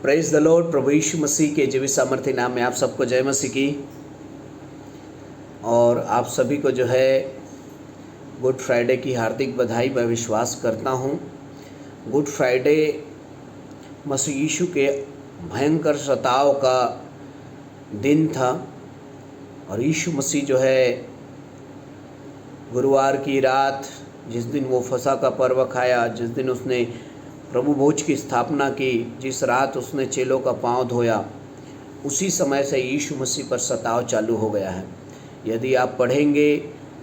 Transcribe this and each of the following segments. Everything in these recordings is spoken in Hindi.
Praise the lord. प्रभु यीशु मसीह के जीवित सामर्थ्य नाम में आप सबको जय मसीह की। और आप सभी को जो है गुड फ्राइडे की हार्दिक बधाई मैं विश्वास करता हूँ। गुड फ्राइडे मसीह यीशु के भयंकर सताव का दिन था और यीशु मसीह जो है गुरुवार की रात, जिस दिन वो फसह का पर्व खाया, जिस दिन उसने प्रभु भोज की स्थापना की, जिस रात उसने चेलों का पांव धोया, उसी समय से यीशु मसीह पर सताव चालू हो गया है। यदि आप पढ़ेंगे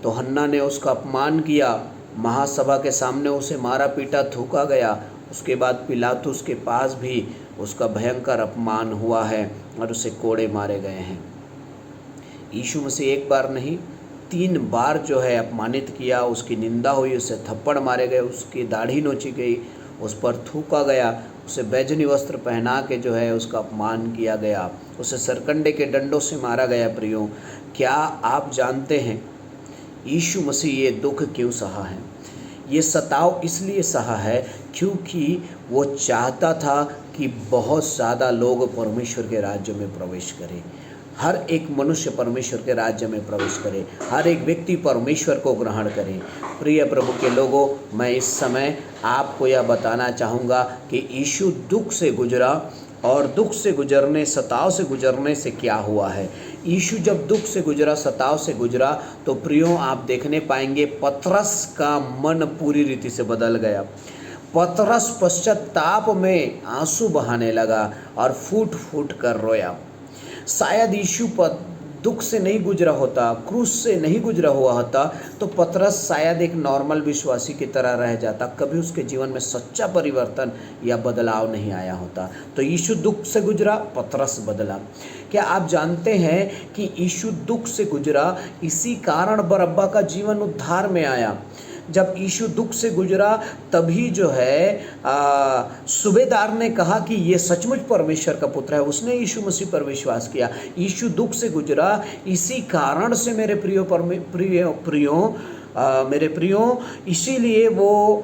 तो हन्ना ने उसका अपमान किया, महासभा के सामने उसे मारा पीटा थूका गया। उसके बाद पिलातुस के पास भी उसका भयंकर अपमान हुआ है और उसे कोड़े मारे गए हैं। यीशु मसीह एक बार नहीं 3 बार जो है अपमानित किया, उसकी निंदा हुई, उसे थप्पड़ मारे गए, उसकी दाढ़ी नोची गई, उस पर थूका गया, उसे बैजनी वस्त्र पहना के जो है उसका अपमान किया गया, उसे सरकंडे के डंडों से मारा गया। प्रियो, क्या आप जानते हैं यीशु मसीह ये दुख क्यों सहा है? ये सताव इसलिए सहा है क्योंकि वो चाहता था कि बहुत ज़्यादा लोग परमेश्वर के राज्य में प्रवेश करें। हर एक मनुष्य परमेश्वर के राज्य में प्रवेश करे, हर एक व्यक्ति परमेश्वर को ग्रहण करे। प्रिय प्रभु के लोगों, मैं इस समय आपको यह बताना चाहूँगा कि यीशु दुख से गुजरा और दुख से गुजरने, सताव से गुजरने से क्या हुआ है। यीशु जब दुख से गुजरा, सताव से गुजरा, तो प्रियो आप देखने पाएंगे पतरस का मन पूरी रीति से बदल गया। पतरस पश्चाताप में आंसू बहाने लगा और फूट फूट कर रोया। शायद यीशु पर दुख से नहीं गुजरा होता, क्रूस से नहीं गुजरा हुआ होता, तो पतरस शायद एक नॉर्मल विश्वासी की तरह रह जाता। कभी उसके जीवन में सच्चा परिवर्तन या बदलाव नहीं आया होता। तो यीशु दुख से गुजरा, पतरस बदला। क्या आप जानते हैं कि यीशु दुख से गुजरा, इसी कारण बरअब्बा का जीवन उद्धार में आया। जब यीशु दुख से गुजरा तभी जो है सूबेदार ने कहा कि ये सचमुच परमेश्वर का पुत्र है। उसने यीशु मसीह पर विश्वास किया। यीशु दुख से गुजरा, इसी कारण से मेरे प्रियो इसीलिए वो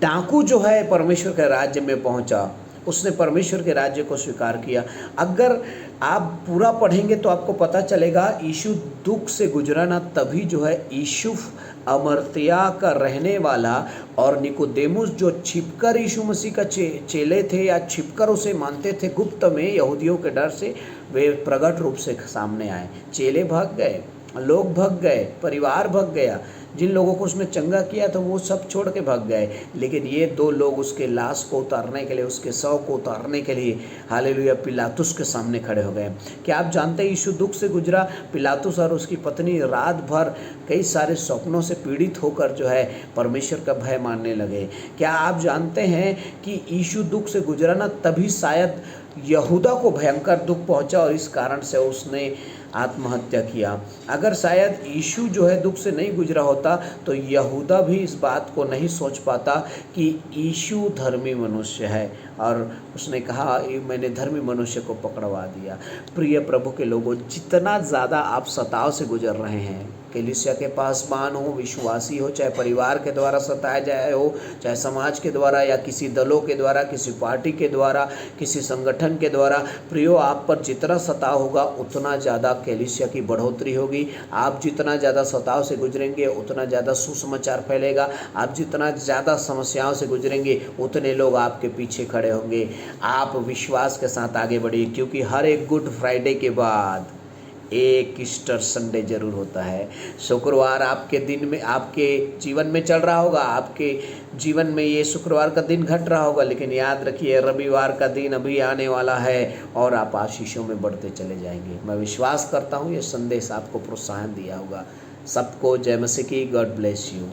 डाकू जो है परमेश्वर के राज्य में पहुंचा। उसने परमेश्वर के राज्य को स्वीकार किया। अगर आप पूरा पढ़ेंगे तो आपको पता चलेगा यीशु दुख से गुजरा ना, तभी जो है यूसुफ अमर्तिया का रहने वाला और निकोदेमुस जो छिपकर यीशु मसीह का चेले थे या छिपकर उसे मानते थे गुप्त में यहूदियों के डर से, वे प्रकट रूप से सामने आए। चेले भाग गए, लोग भाग गए, परिवार भाग गया। जिन लोगों को उसने चंगा किया था वो सब छोड़ के भाग गए, लेकिन ये 2 लोग उसके लाश को उतारने के लिए, उसके शव को उतारने के लिए हालेलुया पिलातुस के सामने खड़े हो गए। क्या आप जानते हैं यीशु दुख से गुजरा? पिलातुस और उसकी पत्नी रात भर कई सारे सपनों से पीड़ित होकर जो है परमेश्वर का भय मानने लगे। क्या आप जानते हैं कि यीशु दुख से गुजरा ना, तभी शायद यहूदा को भयंकर दुख पहुंचा और इस कारण से उसने आत्महत्या किया। अगर शायद यीशु जो है दुख से नहीं गुजरा होता तो यहूदा भी इस बात को नहीं सोच पाता कि यीशु धर्मी मनुष्य है, और उसने कहा मैंने धर्मी मनुष्य को पकड़वा दिया। प्रिय प्रभु के लोगों, जितना ज़्यादा आप सताव से गुजर रहे हैं, कलीसिया के पासवान हो, विश्वासी हो, चाहे परिवार के द्वारा सताया जाए हो, चाहे समाज के द्वारा या किसी दलों के द्वारा, किसी पार्टी के द्वारा, किसी संगठन के द्वारा, प्रियो आप पर जितना सताव होगा उतना ज़्यादा कलीसिया की बढ़ोतरी होगी। आप जितना ज़्यादा सताव से गुजरेंगे उतना ज़्यादा सुसमाचार फैलेगा। आप जितना ज़्यादा समस्याओं से गुजरेंगे उतने लोग आपके पीछे खड़े होंगे। आप विश्वास के साथ आगे बढ़िए, क्योंकि हर एक गुड फ्राइडे के बाद एक ईस्टर संडे जरूर होता है। शुक्रवार आपके दिन में, आपके जीवन में चल रहा होगा, आपके जीवन में ये शुक्रवार का दिन घट रहा होगा, लेकिन याद रखिए रविवार का दिन अभी आने वाला है और आप आशीषों में बढ़ते चले जाएंगे। मैं विश्वास करता हूँ ये संदेश आपको प्रोत्साहन दिया होगा। सबको जय मसीह की। God bless you.